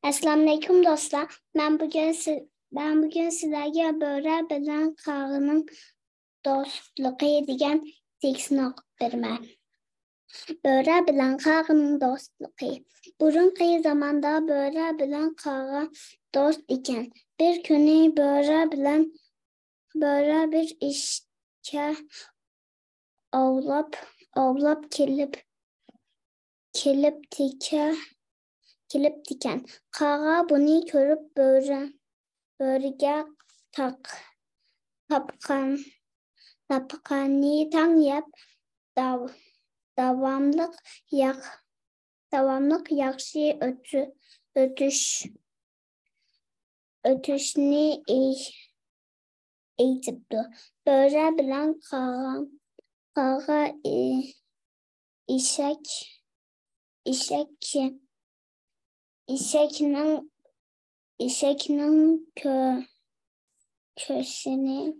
Assalamu alaikum dostlar. Ben bugün sizlerge Böğre bilen Qağının dostluğu degan tekstni o'qib beraman. Böğre bilen Qağının dostluğu. Burunqi zamanda Böğre bilen Qağa dost ekan. Bir kuni Böğre bir ishga ovlab kelib tikan. Qağa bunu ko'rib Böğrüge tapqanni tanıyıp davamlıq yaxşı ötüşni eytibdi. Böğre bilen Qağa İşekinin köşesine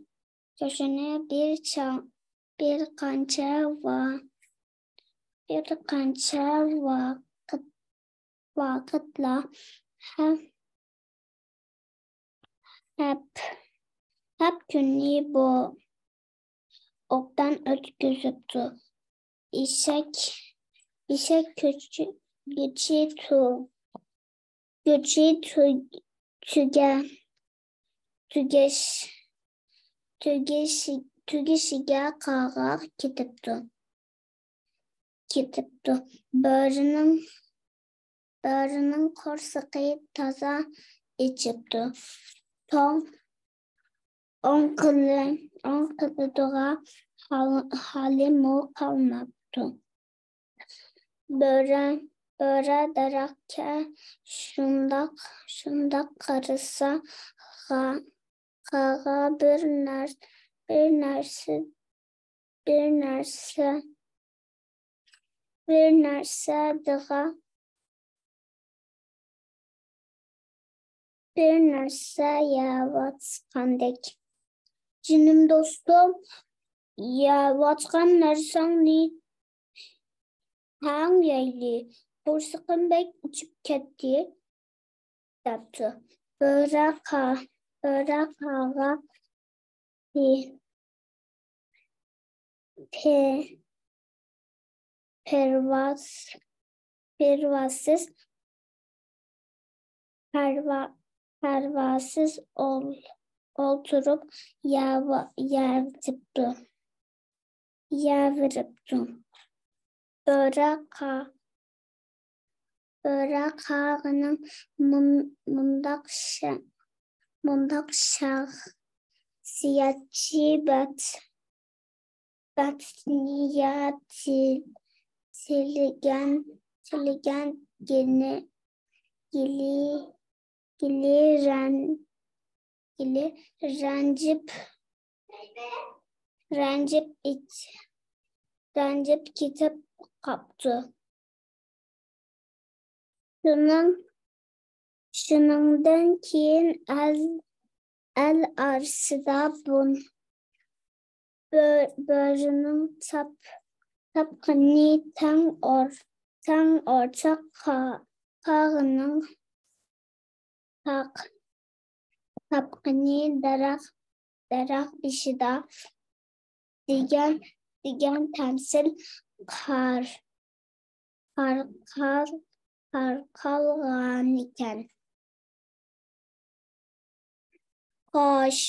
bir kança vakitla hep günlüğü bu oktan ötküzüptü. İşek gücü tügeşige Qağa kitipti. Böğrünün korsıqı taza içipti. On kılıdığa hali mu kalmaptı. Böğre darakka şundak karısa Qağa bir narsa yavatqandek. Canım dostum, yavatqan narsani hangayli korsıqım bek uçup ketdi depti. Böğre Qağa pervasız oturup yavrıptı. Böğre Qağının mundak şahsiyetçi tilgen gili rencip kitap kaptı. Şunundan keyin el arsıda Böğrünün tapqını tan orta Qağının tapqını darak işida digen temsil qarqalgan iken. Xoş,